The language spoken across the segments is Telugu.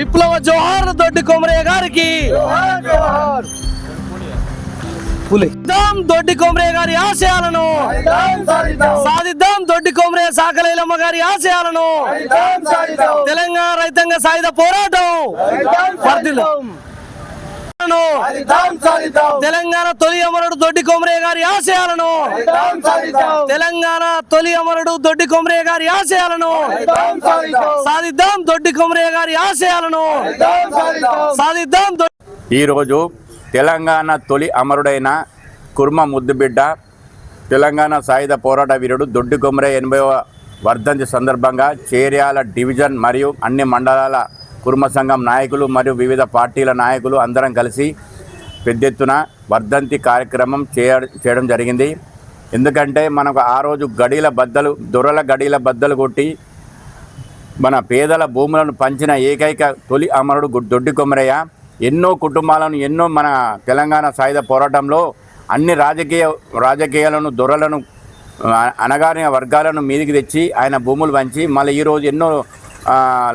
విప్లవ జోహార్ దొడ్డి కొమరయ్య గారికి. దొడ్డి కొమరయ్య గారి ఆశయాలను సాధిద్దాం. దొడ్డి కొమరయ్య సాకలైలమ్మ గారి ఆశయాలను తెలంగాణ రైతాంగ సాయుధ పోరాటం తెలంగాణ తొలి అమరుడు దొడ్డి కొమరయ్య గారి ఆశయాలను తెలంగాణ తొలి అమరుడు దొడ్డి కొమరయ్య గారి ఆశయాలను సాధిద్దాం. దొడ్డి కొమరయ్య గారి ఆశయాలను సాధిద్దాం. ఈరోజు తెలంగాణ తొలి అమరుడైన కుర్మ ముద్దుబిడ్డ తెలంగాణ సాయుధ పోరాట వీరుడు దొడ్డి కొమరయ్య 80వ వర్ధంతి సందర్భంగా చేర్యాల డివిజన్ మరియు అన్ని మండలాల కుర్మ సంఘం నాయకులు మరియు వివిధ పార్టీల నాయకులు అందరం కలిసి పెద్ద ఎత్తున వర్ధంతి కార్యక్రమం చేయడం జరిగింది. ఎందుకంటే మనకు ఆ రోజు దొరల గడీల బద్దలు కొట్టి మన పేదల భూములను పంచిన ఏకైక తొలి అమరుడు దొడ్డి కొమరయ్య. ఎన్నో కుటుంబాలను మన తెలంగాణ సాయుధ పోరాటంలో అన్ని రాజకీయాలను దొరలను అణగారిన వర్గాలను మీదికి తెచ్చి ఆయన భూములు పంచి మళ్ళీ ఈరోజు ఎన్నో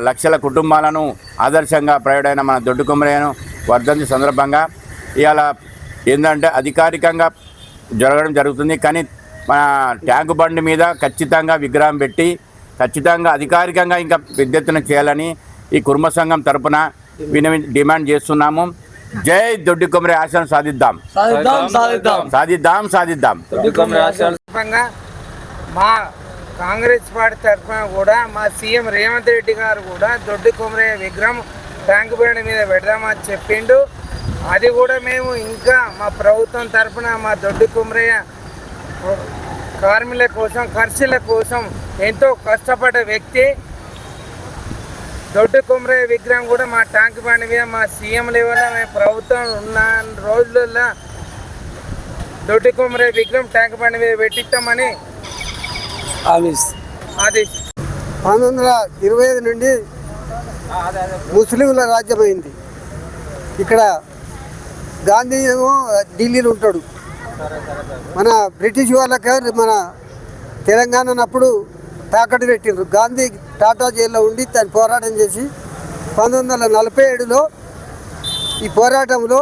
లక్షల కుటుంబాలను ఆదర్శంగా ప్రయోడైన మన దొడ్డి కొమరయ్యను వర్ధంతి సందర్భంగా ఇవాళ ఏంటంటే అధికారికంగా జరగడం జరుగుతుంది. కానీ మన ట్యాంకు బండి మీద ఖచ్చితంగా విగ్రహం పెట్టి ఖచ్చితంగా అధికారికంగా ఇంకా పెద్ద ఎత్తున చేయాలని ఈ కుర్మ సంఘం తరపున డిమాండ్ చేస్తున్నాము. జై దొడ్డి కొమరయ్య ఆశయాలను సాధిద్దాం. మా కాంగ్రెస్ పార్టీ తరఫున కూడా మా సీఎం రేవంత్ రెడ్డి గారు కూడా దొడ్డి కొమరయ్య విగ్రహం ట్యాంక్ బండి మీద పెడదామని చెప్పిండు. అది కూడా మేము ఇంకా మా ప్రభుత్వం తరఫున మా దొడ్డి కొమరయ్య కార్మికుల కోసం ఖర్చుల కోసం ఎంతో కష్టపడ్డ వ్యక్తి. దొడ్డి కొమరయ్య విగ్రహం కూడా మా ట్యాంక్ బండి మీద మా సీఎం లెవెల్లో మేము ప్రభుత్వం ఉన్న రోజులలో దొడ్డి కొమరయ్య విగ్రహం ట్యాంక్ బండి మీద పెట్టిస్తామని అది 1925 నుండి ముస్లింల రాజ్యమైంది. ఇక్కడ గాంధీ ఏమో ఢిల్లీలో ఉంటాడు. మన బ్రిటిష్ వాళ్ళకి మన తెలంగాణనప్పుడు తాకట్టు పెట్టిండ్రు. గాంధీ టాటా జైల్లో ఉండి తను పోరాటం చేసి 1947లో ఈ పోరాటంలో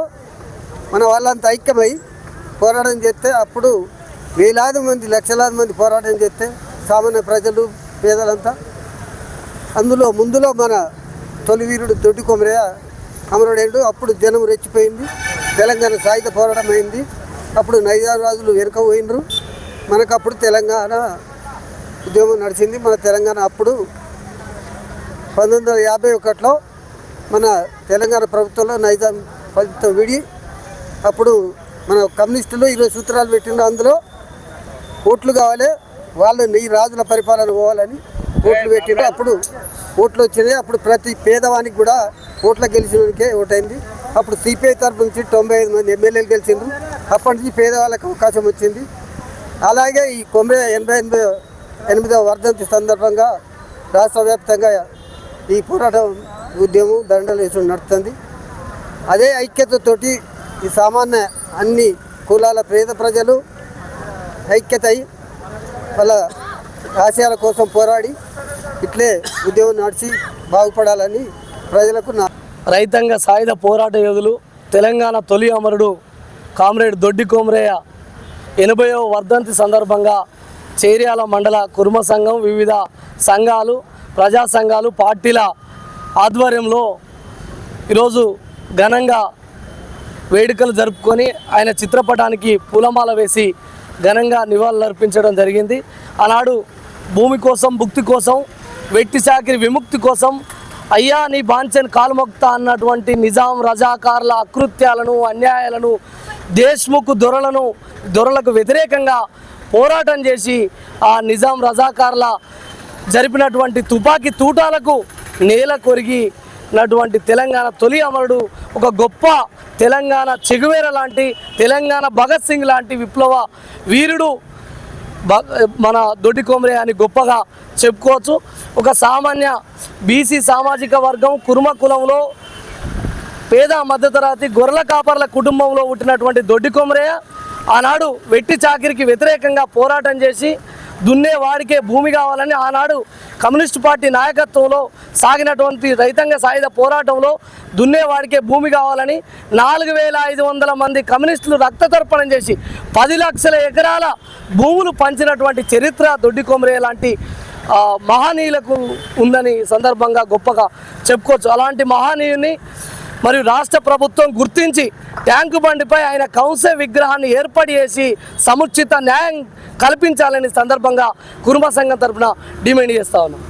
మన వాళ్ళంతా ఐక్యమై పోరాటం చేస్తే అప్పుడు వేలాది మంది లక్షలాది మంది పోరాటం చేస్తే సామాన్య ప్రజలు పేదలంతా ముందులో మన తొలి వీరుడు దొడ్డి కొమరయ్య అమరుడేండు. అప్పుడు జనం రెచ్చిపోయింది. తెలంగాణ సాయుధ పోరాటం అయింది. అప్పుడు నైజాం రాజులు వెనుక పోయినరు. మనకు అప్పుడు తెలంగాణ ఉద్యమం నడిచింది. మన తెలంగాణ అప్పుడు 1951లో మన తెలంగాణ ప్రభుత్వంలో నైజాం ప్రభుత్వం విడి అప్పుడు మన కమ్యూనిస్టులు 20 సూత్రాలు పెట్టిండ్రు. అందులో ఓట్లు కావాలి, వాళ్ళు ఈ రాజుల పరిపాలన పోవాలని ఓట్లు పెట్టిండ్రు. అప్పుడు ఓట్లు వచ్చినాయి. అప్పుడు ప్రతి పేదవానికి కూడా ఓట్ల గెలిచినకే ఓటైంది. అప్పుడు సిపిఐ తరఫు నుంచి 95 మంది ఎమ్మెల్యేలు గెలిచిండ్రు. అప్పటి నుంచి పేదవాళ్ళకి అవకాశం వచ్చింది. అలాగే ఈ కొమరయ్య 88వ వర్ధంతి సందర్భంగా రాష్ట్ర వ్యాప్తంగా ఈ పోరాటం ఉద్యమం దండలు వేసుడు నడుస్తుంది. అదే ఐక్యతతోటి ఈ సామాన్య అన్ని కులాల పేద ప్రజలు ఐక్యత అయి వాళ్ళ ఆశయాల కోసం పోరాడి ఇట్లే ఉద్యమం నడిచి బాగుపడాలని ప్రజలకు రైతాంగ సాయుధ పోరాట యోధులు తెలంగాణ తొలి అమరుడు కామ్రేడ్ దొడ్డి కొమరయ్య 80వ వర్ధంతి సందర్భంగా చేర్యాల మండల కుర్మ సంఘం వివిధ సంఘాలు ప్రజా సంఘాలు పార్టీల ఆధ్వర్యంలో ఈరోజు ఘనంగా వేడుకలు జరుపుకొని ఆయన చిత్రపటానికి పూలమాల వేసి ఘనంగా నివాళులర్పించడం జరిగింది. ఆనాడు భూమి కోసం భుక్తి కోసం వెట్టి చాకిరి విముక్తి కోసం అయ్యా నీ బాంచన్ కాల్మొక్తా అన్నటువంటి నిజాం రజాకార్ల అకృత్యాలను అన్యాయాలను దేశ్ముఖ్ దొరలకు వ్యతిరేకంగా పోరాటం చేసి ఆ నిజాం రజాకార్ల జరిపినటువంటి తుపాకీ తూటాలకు నేల కొరిగినటువంటి తెలంగాణ తొలి అమరుడు ఒక గొప్ప తెలంగాణ చెగువేర లాంటి తెలంగాణ భగత్ సింగ్ లాంటి విప్లవ వీరుడు మన దొడ్డి కొమరయ్య అని గొప్పగా చెప్పుకోవచ్చు. ఒక సామాన్య బీసీ సామాజిక వర్గం కుర్మ కులంలో పేద మధ్యతరగతి గొర్రెల కాపర్ల కుటుంబంలో పుట్టినటువంటి దొడ్డి కొమరయ్య ఆనాడు వెట్టి చాకిరికి వ్యతిరేకంగా పోరాటం చేసి దున్నేవాడికే భూమి కావాలని ఆనాడు కమ్యూనిస్టు పార్టీ నాయకత్వంలో సాగినటువంటి రైతాంగ సాయుధ పోరాటంలో దున్నేవాడికే భూమి కావాలని 4500 మంది కమ్యూనిస్టులు రక్తతర్పణం చేసి 10 లక్షల ఎకరాల భూములు పంచినటువంటి చరిత్ర దొడ్డి కొమరయ్య లాంటి మహనీయులకు ఉందని సందర్భంగా గొప్పగా చెప్పుకోవచ్చు. అలాంటి మహనీయుని మరియు రాష్ట్ర ప్రభుత్వం గుర్తించి ట్యాంకు బండిపై ఆయన కౌన్సే విగ్రహాన్ని ఏర్పాటు చేసి సముచిత న్యాయం కల్పించాలని సందర్భంగా కుర్మ సంఘం తరఫున డిమాండ్ చేస్తా ఉన్నాం.